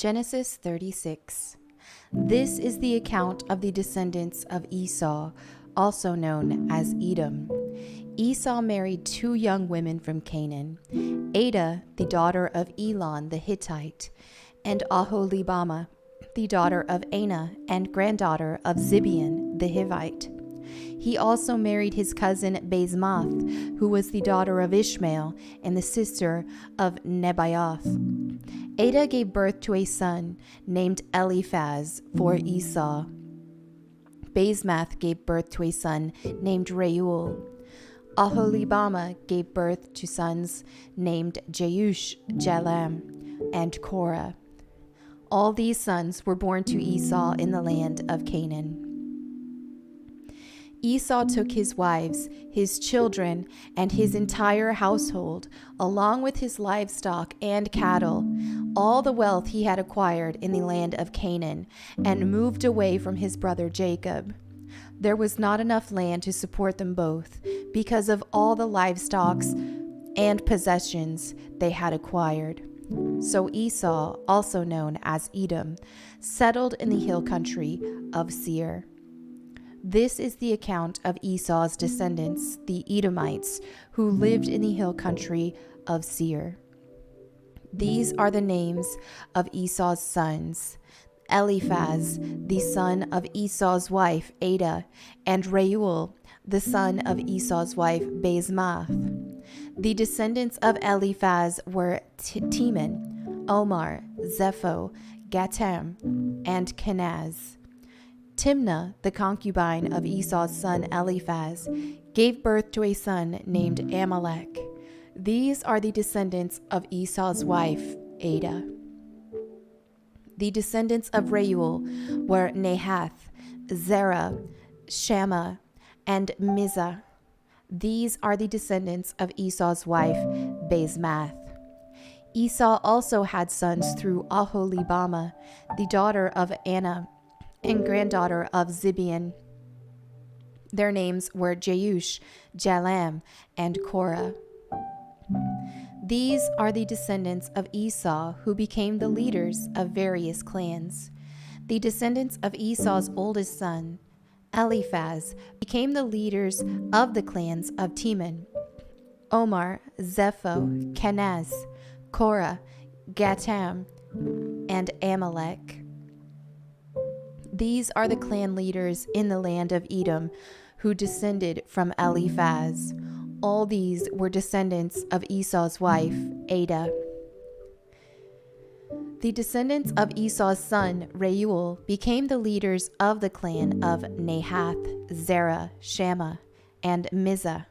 Genesis 36. This is the account of the descendants of Esau, also known as Edom. Esau married two young women from Canaan, Adah, the daughter of Elon the Hittite, and Aholibamah, the daughter of Anah and granddaughter of Zibeon the Hivite. He also married his cousin Basemath, who was the daughter of Ishmael and the sister of Nebaioth. Adah gave birth to a son named Eliphaz for Esau. Basemath gave birth to a son named Reuel. Aholibamah gave birth to sons named Jeush, Jalam, and Korah. All these sons were born to Esau in the land of Canaan. Esau took his wives, his children, and his entire household, along with his livestock and cattle, all the wealth he had acquired in the land of Canaan, and moved away from his brother Jacob. There was not enough land to support them both, because of all the livestock and possessions they had acquired. So Esau, also known as Edom, settled in the hill country of Seir. This is the account of Esau's descendants, the Edomites, who lived in the hill country of Seir. These are the names of Esau's sons: Eliphaz, the son of Esau's wife Adah, and Reuel, the son of Esau's wife Basemath. The descendants of Eliphaz were Teman, Omar, Zepho, Gatam, and Kenaz. Timnah, the concubine of Esau's son Eliphaz, gave birth to a son named Amalek. These are the descendants of Esau's wife, Adah. The descendants of Reuel were Nahath, Zerah, Shammah, and Mizah. These are the descendants of Esau's wife, Basemath. Esau also had sons through Aholibamah, the daughter of Anah, and granddaughter of Zibeon. Their names were Jeush, Jalam, and Korah. These are the descendants of Esau who became the leaders of various clans. The descendants of Esau's oldest son, Eliphaz, became the leaders of the clans of Teman, Omar, Zepho, Kenaz, Korah, Gatam, and Amalek. These are the clan leaders in the land of Edom who descended from Eliphaz. All these were descendants of Esau's wife, Adah. The descendants of Esau's son, Reuel, became the leaders of the clan of Nahath, Zerah, Shammah, and Mizah.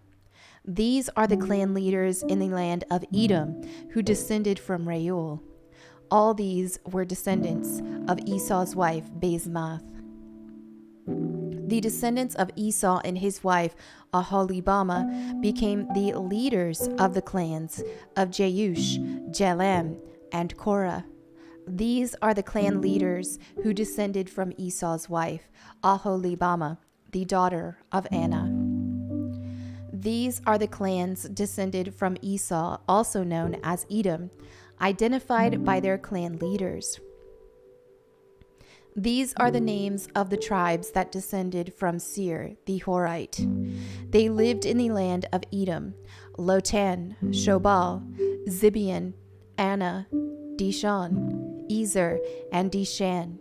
These are the clan leaders in the land of Edom who descended from Reuel. All these were descendants of Esau's wife, Basemath. The descendants of Esau and his wife, Aholibamah, became the leaders of the clans of Jeush, Jalam, and Korah. These are the clan leaders who descended from Esau's wife, Aholibamah, the daughter of Anah. These are the clans descended from Esau, also known as Edom, identified by their clan leaders. These are the names of the tribes that descended from Seir, the Horite. They lived in the land of Edom: Lotan, Shobal, Zibeon, Anah, Dishon, Ezer, and Dishan.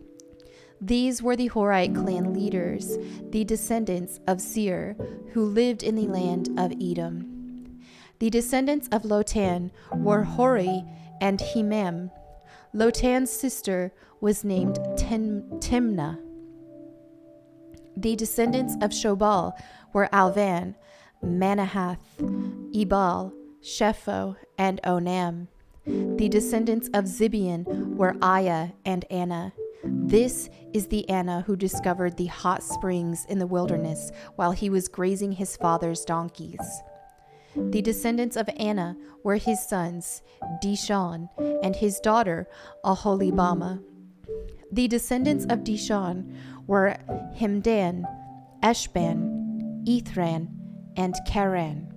These were the Horite clan leaders, the descendants of Seir, who lived in the land of Edom. The descendants of Lotan were Hori and Himam. Lotan's sister was named Timnah. The descendants of Shobal were Alvan, Manahath, Ebal, Shepho, and Onam. The descendants of Zibeon were Aiah and Anah. This is the Anah who discovered the hot springs in the wilderness while he was grazing his father's donkeys. The descendants of Anah were his sons, Dishon, and his daughter, Aholibamah. The descendants of Dishon were Himdan, Eshban, Ithran, and Karan.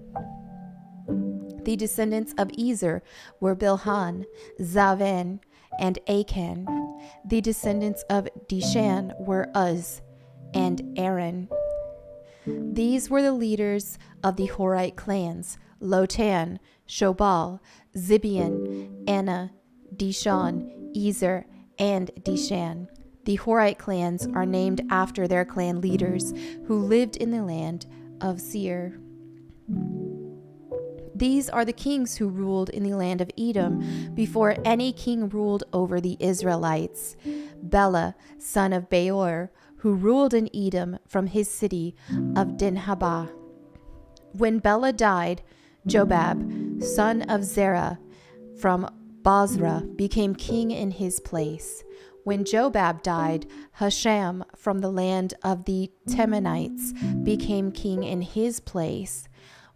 The descendants of Ezer were Bilhan, Zavan, and Achan. The descendants of Dishan were Uz and Aaron. These were the leaders of the Horite clans: Lotan, Shobal, Zibeon, Anna, Dishon, Ezer, and Dishan. The Horite clans are named after their clan leaders who lived in the land of Seir. These are the kings who ruled in the land of Edom before any king ruled over the Israelites. Bela, son of Beor, who ruled in Edom from his city of Dinhabah. When Bela died, Jobab, son of Zerah, from Basra, became king in his place. When Jobab died, Husham from the land of the Temanites became king in his place.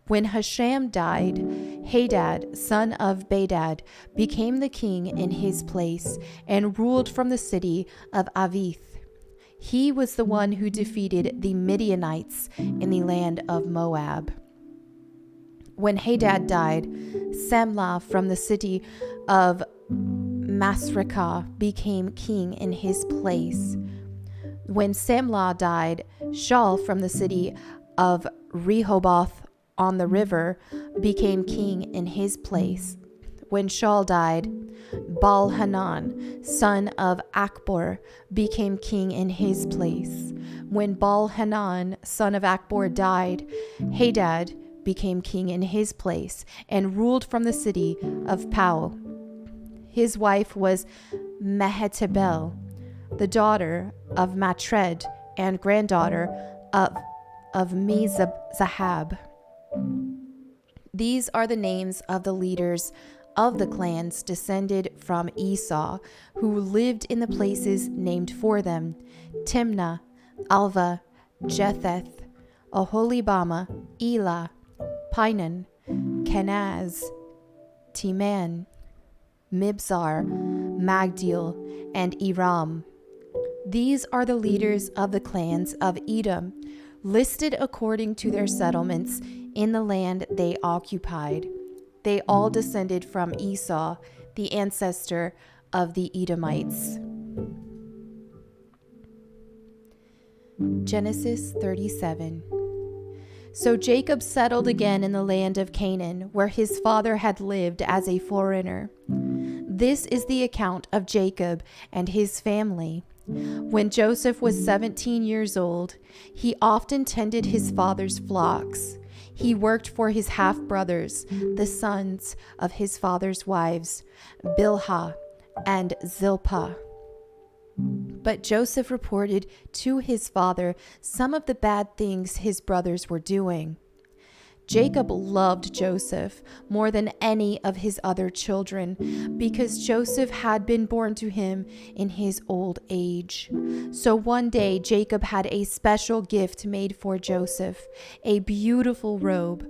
When Husham died, Hadad, son of Bedad, became the king in his place and ruled from the city of Avith. He was the one who defeated the Midianites in the land of Moab. When Hadad died, Samlah from the city of Masrekah became king in his place. When Samlah died, Shaul from the city of Rehoboth on the river became king in his place. When Shaul died, Baal-Hanan, son of Akbor, became king in his place. When Baal-Hanan, son of Akbor, died, Hadad became king in his place and ruled from the city of Pau. His wife was Mehetabel, the daughter of Matred and granddaughter of Mezahab. These are the names of the leaders of the clans descended from Esau, who lived in the places named for them: Timnah, Alva, Jetheth, Oholibama, Elah, Pinan, Kenaz, Teman, Mibzar, Magdiel, and Iram. These are the leaders of the clans of Edom, listed according to their settlements in the land they occupied. They all descended from Esau, the ancestor of the Edomites. Genesis 37. So Jacob settled again in the land of Canaan, where his father had lived as a foreigner. This is the account of Jacob and his family. When Joseph was 17 years old, he often tended his father's flocks. He worked for his half-brothers, the sons of his father's wives, Bilhah and Zilpah. But Joseph reported to his father some of the bad things his brothers were doing. Jacob loved Joseph more than any of his other children because Joseph had been born to him in his old age. So one day Jacob had a special gift made for Joseph, a beautiful robe.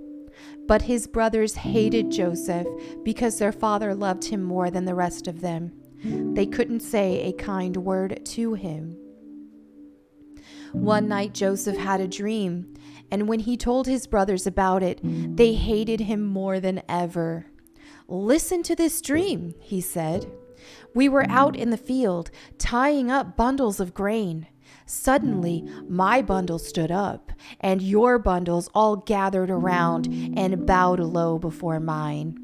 But his brothers hated Joseph because their father loved him more than the rest of them. They couldn't say a kind word to him. One night Joseph had a dream, and when he told his brothers about it, they hated him more than ever. "Listen to this dream," he said. "We were out in the field, tying up bundles of grain. Suddenly, my bundle stood up, and your bundles all gathered around and bowed low before mine."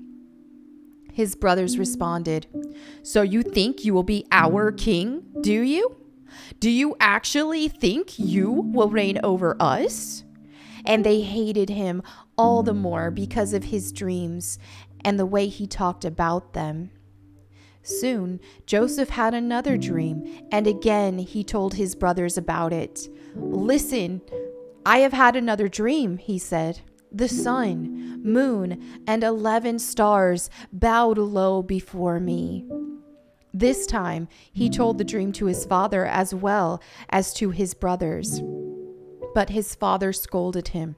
His brothers responded, "So you think you will be our king, do you? Do you actually think you will reign over us?" And they hated him all the more because of his dreams and the way he talked about them. Soon, Joseph had another dream, and again he told his brothers about it. "Listen, I have had another dream," he said. "The sun, moon, and 11 stars bowed low before me." This time, he told the dream to his father as well as to his brothers. But his father scolded him.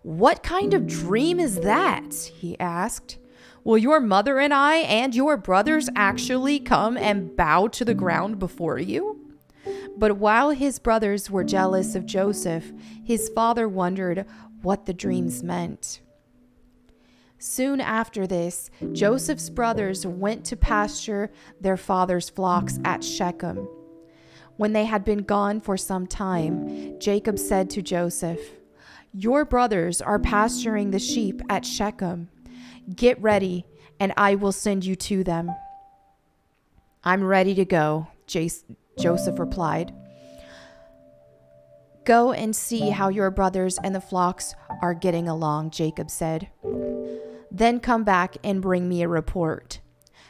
"What kind of dream is that?" he asked. "Will your mother and I and your brothers actually come and bow to the ground before you?" But while his brothers were jealous of Joseph, his father wondered what the dreams meant. Soon after this, Joseph's brothers went to pasture their father's flocks at Shechem. When they had been gone for some time, Jacob said to Joseph, "Your brothers are pasturing the sheep at Shechem. Get ready, and I will send you to them." "I'm ready to go," Joseph replied. "Go and see how your brothers and the flocks are getting along," Jacob said. "Then come back and bring me a report."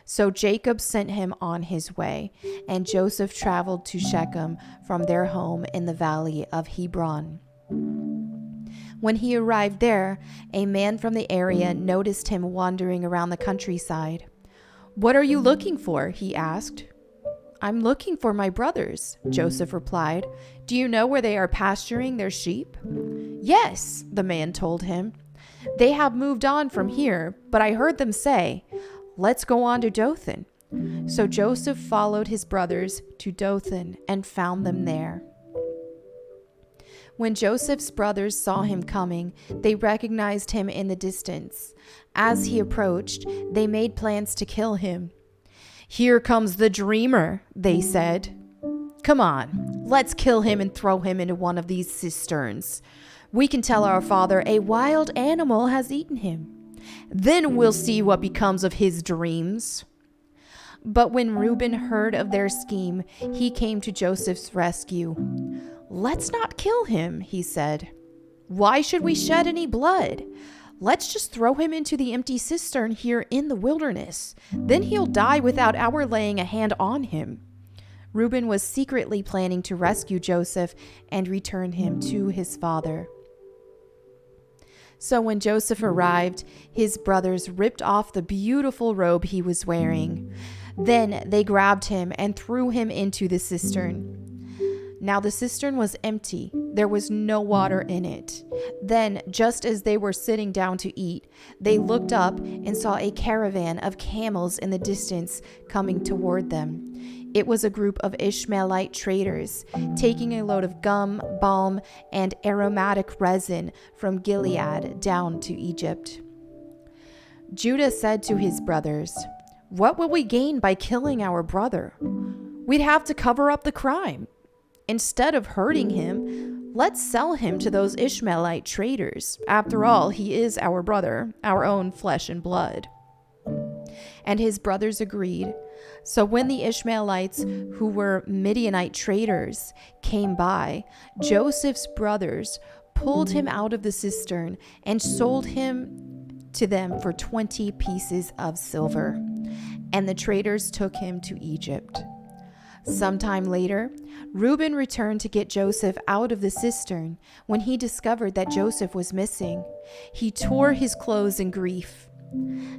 So Jacob sent him on his way, and Joseph traveled to Shechem from their home in the valley of Hebron. When he arrived there, a man from the area noticed him wandering around the countryside. "What are you looking for?" he asked. "I'm looking for my brothers," Joseph replied. "Do you know where they are pasturing their sheep?" "Yes," the man told him. "They have moved on from here, but I heard them say, 'Let's go on to Dothan.'" So Joseph followed his brothers to Dothan and found them there. When Joseph's brothers saw him coming, they recognized him in the distance. As he approached, they made plans to kill him. "Here comes the dreamer," they said. "Come on, let's kill him and throw him into one of these cisterns. We can tell our father a wild animal has eaten him. Then we'll see what becomes of his dreams." But when Reuben heard of their scheme, he came to Joseph's rescue. "Let's not kill him," he said. "Why should we shed any blood? Let's just throw him into the empty cistern here in the wilderness. Then he'll die without our laying a hand on him." Reuben was secretly planning to rescue Joseph and return him to his father. So when Joseph arrived, his brothers ripped off the beautiful robe he was wearing. Then they grabbed him and threw him into the cistern. Now the cistern was empty. There was no water in it. Then, just as they were sitting down to eat, they looked up and saw a caravan of camels in the distance coming toward them. It was a group of Ishmaelite traders taking a load of gum, balm, and aromatic resin from Gilead down to Egypt. Judah said to his brothers, "What will we gain by killing our brother? We'd have to cover up the crime. Instead of hurting him, let's sell him to those Ishmaelite traders. After all, he is our brother, our own flesh and blood." And his brothers agreed. So when the Ishmaelites, who were Midianite traders, came by, Joseph's brothers pulled him out of the cistern and sold him to them for 20 pieces of silver. And the traders took him to Egypt. Sometime later, Reuben returned to get Joseph out of the cistern. When he discovered that Joseph was missing, he tore his clothes in grief.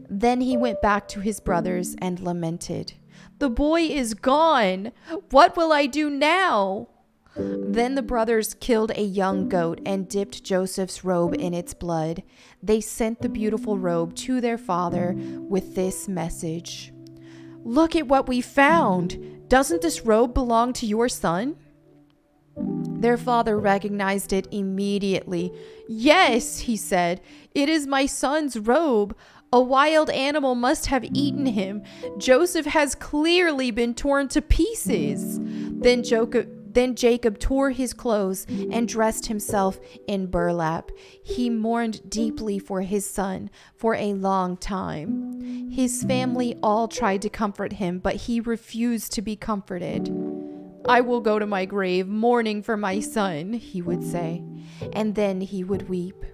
Then he went back to his brothers and lamented, "The boy is gone. What will I do now?" Then the brothers killed a young goat and dipped Joseph's robe in its blood. They sent the beautiful robe to their father with this message: "Look at what we found. Doesn't this robe belong to your son?" Their father recognized it immediately. "Yes," he said, "it is my son's robe. A wild animal must have eaten him. Joseph has clearly been torn to pieces." Then Jacob tore his clothes and dressed himself in burlap. He mourned deeply for his son for a long time. His family all tried to comfort him, but he refused to be comforted. "I will go to my grave mourning for my son," he would say, and then he would weep.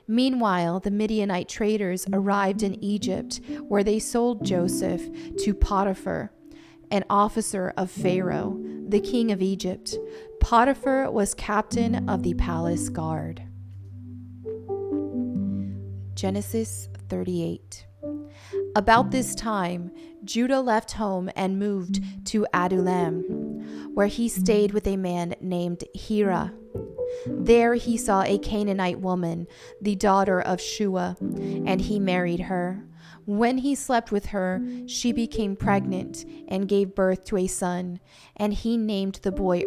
Meanwhile, the Midianite traders arrived in Egypt, where they sold Joseph to Potiphar, an officer of Pharaoh, the king of Egypt. Potiphar was captain of the palace guard. Genesis 38. About this time, Judah left home and moved to Adullam, where he stayed with a man named Hira. There he saw a Canaanite woman, the daughter of Shua, and he married her. When he slept with her, she became pregnant and gave birth to a son, and he named the boy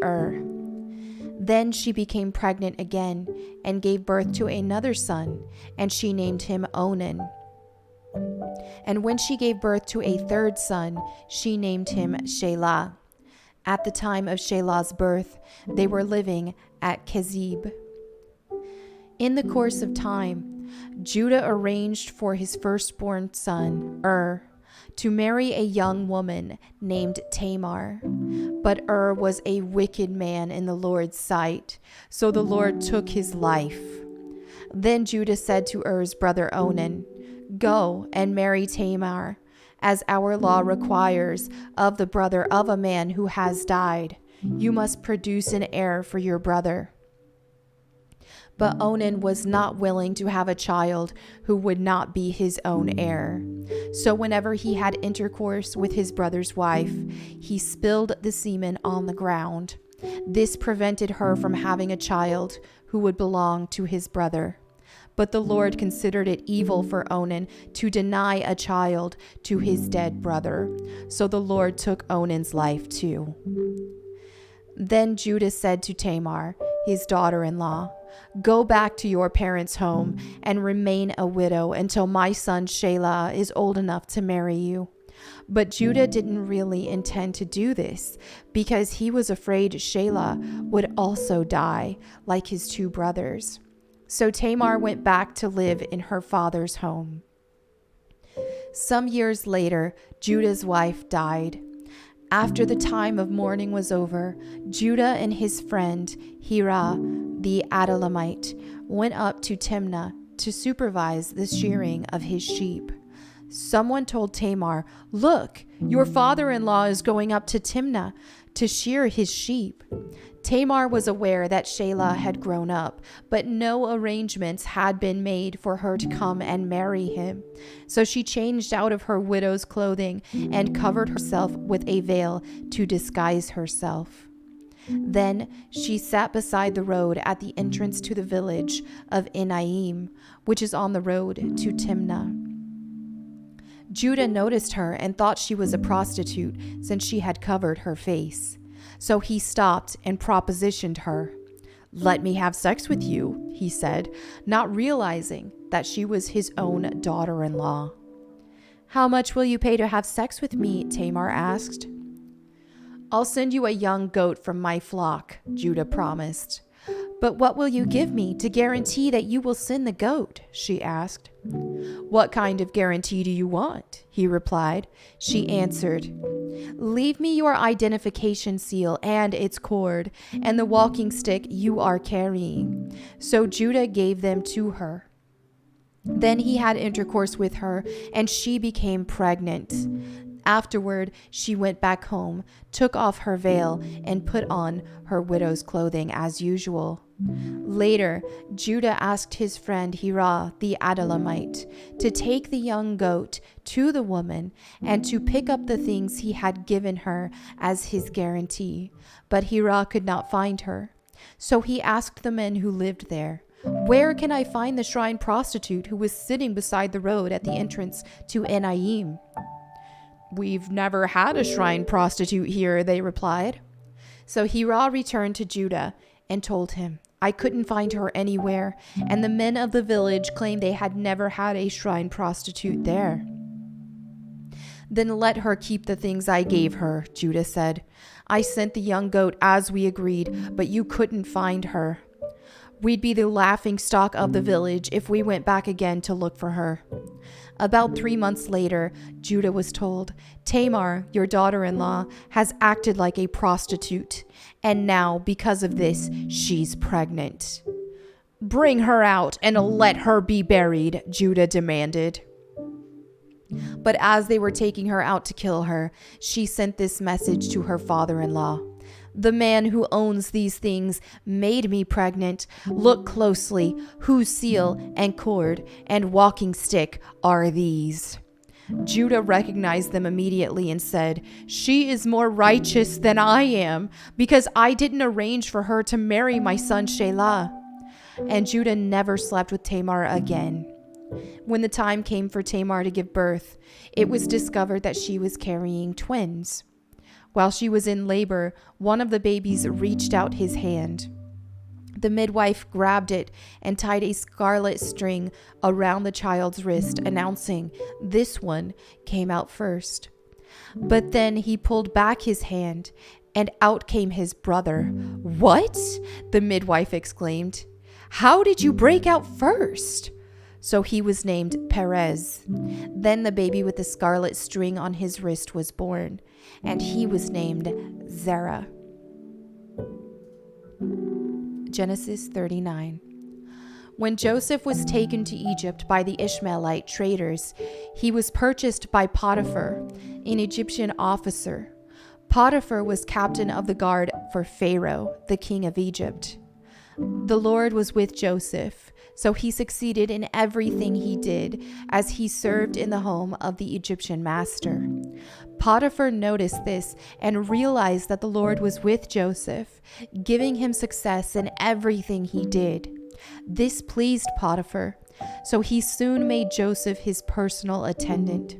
Then she became pregnant again and gave birth to another son, and she named him Onan. And when she gave birth to a third son, she named him Shelah. At the time of Shelah's birth, they were living at Kezib. In the course of time, Judah arranged for his firstborn son, to marry a young woman named Tamar. But was a wicked man in the Lord's sight, so the Lord took his life. Then Judah said to Er's brother Onan, "Go and marry Tamar, as our law requires of the brother of a man who has died. You must produce an heir for your brother." But Onan was not willing to have a child who would not be his own heir. So whenever he had intercourse with his brother's wife, he spilled the semen on the ground. This prevented her from having a child who would belong to his brother. But the Lord considered it evil for Onan to deny a child to his dead brother. So the Lord took Onan's life too. Then Judah said to Tamar, his daughter-in-law, "Go back to your parents' home and remain a widow until my son Shelah is old enough to marry you." But Judah didn't really intend to do this because he was afraid Shelah would also die like his two brothers. So Tamar went back to live in her father's home. Some years later, Judah's wife died. After the time of mourning was over, Judah and his friend Hirah the Adullamite went up to Timnah to supervise the shearing of his sheep. Someone told Tamar, "Look, your father-in-law is going up to Timnah to shear his sheep." Tamar was aware that Shelah had grown up, but no arrangements had been made for her to come and marry him. So she changed out of her widow's clothing and covered herself with a veil to disguise herself. Then she sat beside the road at the entrance to the village of Enaim, which is on the road to Timnah. Judah noticed her and thought she was a prostitute since she had covered her face. So he stopped and propositioned her. "Let me have sex with you," he said, not realizing that she was his own daughter-in-law. "How much will you pay to have sex with me?" Tamar asked. "I'll send you a young goat from my flock," Judah promised. "But what will you give me to guarantee that you will send the goat?" she asked. "What kind of guarantee do you want?" he replied. She answered, "Leave me your identification seal and its cord, and the walking stick you are carrying." So Judah gave them to her. Then he had intercourse with her, and she became pregnant. Afterward, she went back home, took off her veil, and put on her widow's clothing as usual. Later, Judah asked his friend Hirah the Adullamite to take the young goat to the woman and to pick up the things he had given her as his guarantee. But Hirah could not find her. So he asked the men who lived there, "Where can I find the shrine prostitute who was sitting beside the road at the entrance to Enaim?" "We've never had a shrine prostitute here," they replied. So Hirah returned to Judah and told him, "I couldn't find her anywhere, and the men of the village claimed they had never had a shrine prostitute there." "Then let her keep the things I gave her," Judah said. "I sent the young goat as we agreed, but you couldn't find her. We'd be the laughing stock of the village if we went back again to look for her." About 3 months later, Judah was told, "Tamar, your daughter-in-law, has acted like a prostitute, and now, because of this, she's pregnant." "Bring her out and let her be buried," Judah demanded. But as they were taking her out to kill her, she sent this message to her father-in-law: "The man who owns these things made me pregnant. Look closely. Whose seal and cord and walking stick are these?" Judah recognized them immediately and said, "She is more righteous than I am, because I didn't arrange for her to marry my son Shelah." And Judah never slept with Tamar again. When the time came for Tamar to give birth, it was discovered that she was carrying twins. While she was in labor, one of the babies reached out his hand. The midwife grabbed it and tied a scarlet string around the child's wrist, announcing, "This one came out first." But then he pulled back his hand, and out came his brother. "What?" the midwife exclaimed. "How did you break out first?" So he was named Perez. Then the baby with the scarlet string on his wrist was born, and he was named Zerah. Genesis 39. When Joseph was taken to Egypt by the Ishmaelite traders, he was purchased by Potiphar, an Egyptian officer. Potiphar was captain of the guard for Pharaoh, the king of Egypt. The Lord was with Joseph, so he succeeded in everything he did as he served in the home of the Egyptian master. Potiphar noticed this and realized that the Lord was with Joseph, giving him success in everything he did. This pleased Potiphar, so he soon made Joseph his personal attendant.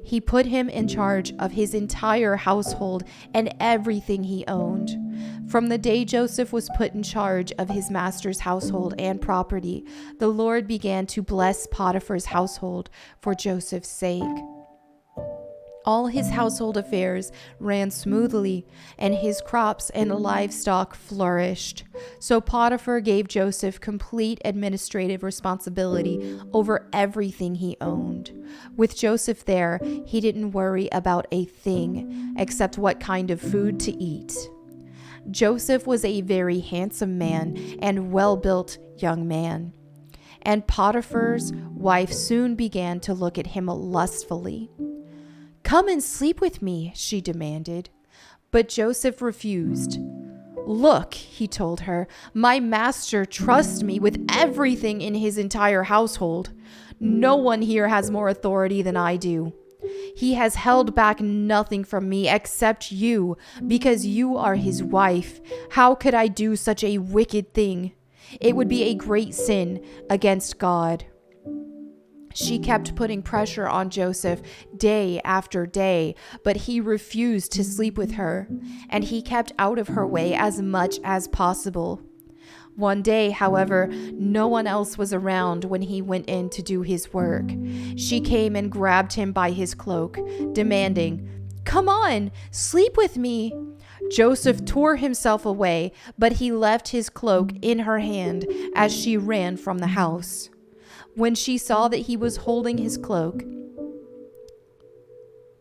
He put him in charge of his entire household and everything he owned. From the day Joseph was put in charge of his master's household and property, the Lord began to bless Potiphar's household for Joseph's sake. All his household affairs ran smoothly, and his crops and livestock flourished. So Potiphar gave Joseph complete administrative responsibility over everything he owned. With Joseph there, he didn't worry about a thing except what kind of food to eat. Joseph was a very handsome man and well-built young man. And Potiphar's wife soon began to look at him lustfully. "Come and sleep with me," she demanded. But Joseph refused. "Look," he told her, "my master trusts me with everything in his entire household. No one here has more authority than I do. He has held back nothing from me except you, because you are his wife. How could I do such a wicked thing? It would be a great sin against God." She kept putting pressure on Joseph day after day, but he refused to sleep with her, and he kept out of her way as much as possible. One day, however, no one else was around when he went in to do his work. She came and grabbed him by his cloak, demanding, "Come on, sleep with me." Joseph tore himself away, but he left his cloak in her hand as she ran from the house. When she saw that he was holding his cloak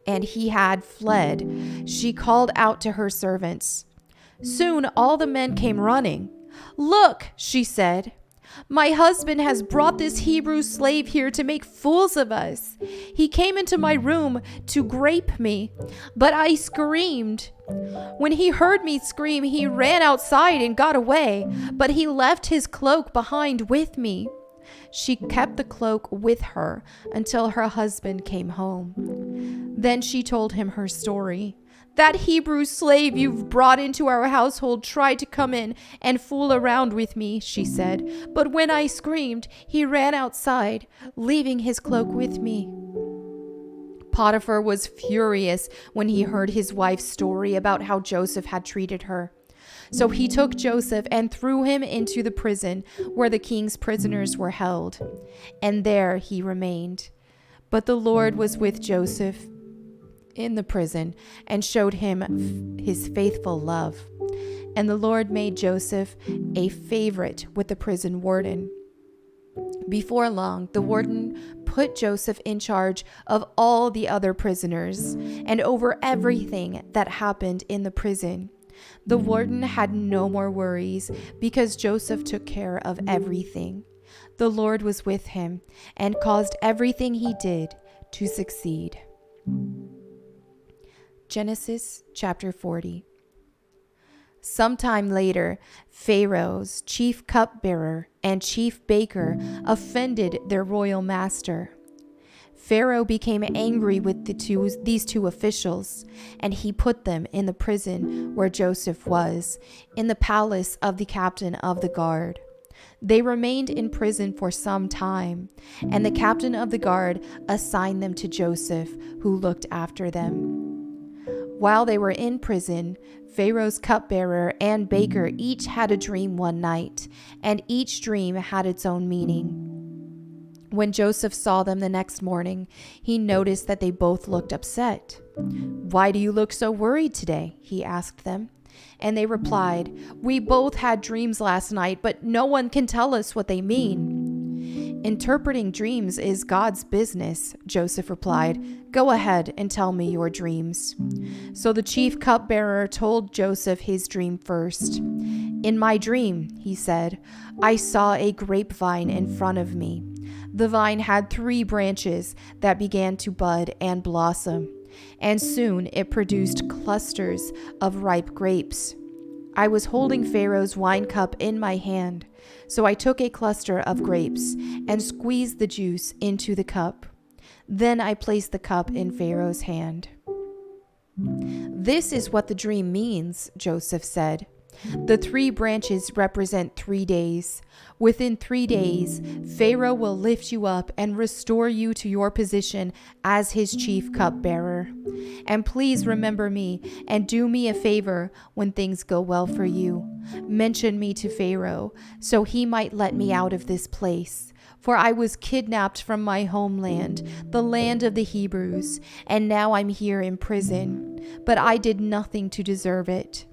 and he had fled, she called out to her servants. Soon all the men came running. "Look," she said, "my husband has brought this Hebrew slave here to make fools of us. He came into my room to grape me, but I screamed. When he heard me scream, he ran outside and got away, but he left his cloak behind with me." She kept the cloak with her until her husband came home. Then she told him her story. "That Hebrew slave you've brought into our household tried to come in and fool around with me," she said. "But when I screamed, he ran outside, leaving his cloak with me." Potiphar was furious when he heard his wife's story about how Joseph had treated her. So he took Joseph and threw him into the prison where the king's prisoners were held, and there he remained. But the Lord was with Joseph in the prison and showed him his faithful love. And the Lord made Joseph a favorite with the prison warden. Before long, the warden put Joseph in charge of all the other prisoners and over everything that happened in the prison. The warden had no more worries because Joseph took care of everything. The Lord was with him and caused everything he did to succeed. Genesis chapter 40. Sometime later, Pharaoh's chief cupbearer and chief baker offended their royal master. Pharaoh became angry with these two officials, and he put them in the prison where Joseph was, in the palace of the captain of the guard. They remained in prison for some time, and the captain of the guard assigned them to Joseph, who looked after them. While they were in prison, Pharaoh's cupbearer and baker each had a dream one night, and each dream had its own meaning. When Joseph saw them the next morning, he noticed that they both looked upset. "Why do you look so worried today?" he asked them. And they replied, "We both had dreams last night, but no one can tell us what they mean." "Interpreting dreams is God's business," Joseph replied. "Go ahead and tell me your dreams." So the chief cupbearer told Joseph his dream first. "In my dream," he said, "I saw a grapevine in front of me. The vine had 3 branches that began to bud and blossom, and soon it produced clusters of ripe grapes. I was holding Pharaoh's wine cup in my hand, so I took a cluster of grapes and squeezed the juice into the cup. Then I placed the cup in Pharaoh's hand." "This is what the dream means," Joseph said. "The 3 branches represent 3 days. Within 3 days, Pharaoh will lift you up and restore you to your position as his chief cupbearer. And please remember me and do me a favor when things go well for you. Mention me to Pharaoh so he might let me out of this place. For I was kidnapped from my homeland, the land of the Hebrews, and now I'm here in prison. But I did nothing to deserve it."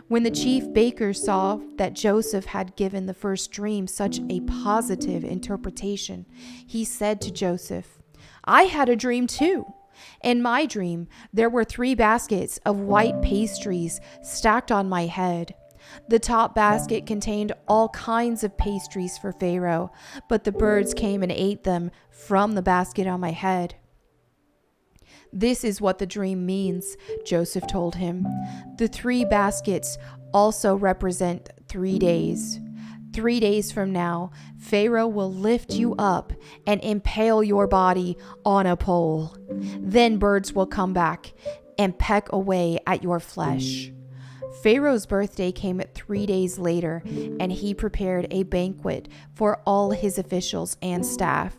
When the chief baker saw that Joseph had given the first dream such a positive interpretation, he said to Joseph, "I had a dream too. In my dream, there were 3 baskets of white pastries stacked on my head. The top basket contained all kinds of pastries for Pharaoh, but the birds came and ate them from the basket on my head." "This is what the dream means," Joseph told him. "The 3 baskets also represent 3 days. 3 days from now, Pharaoh will lift you up and impale your body on a pole. Then birds will come back and peck away at your flesh." Pharaoh's birthday came 3 days later, and he prepared a banquet for all his officials and staff.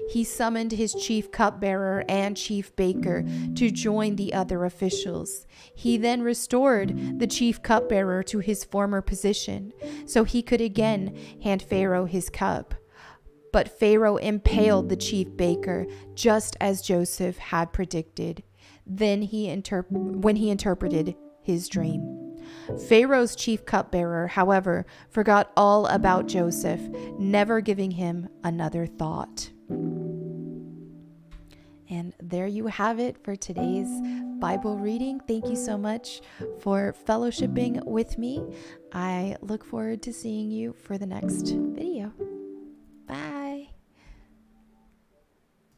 He summoned his chief cupbearer and chief baker to join the other officials. He then restored the chief cupbearer to his former position, so he could again hand Pharaoh his cup. But Pharaoh impaled the chief baker, just as Joseph had predicted. Then when he interpreted his dream. Pharaoh's chief cupbearer, however, forgot all about Joseph, never giving him another thought. And there you have it for today's Bible reading. Thank you so much for fellowshipping with me. I look forward to seeing you for the next video.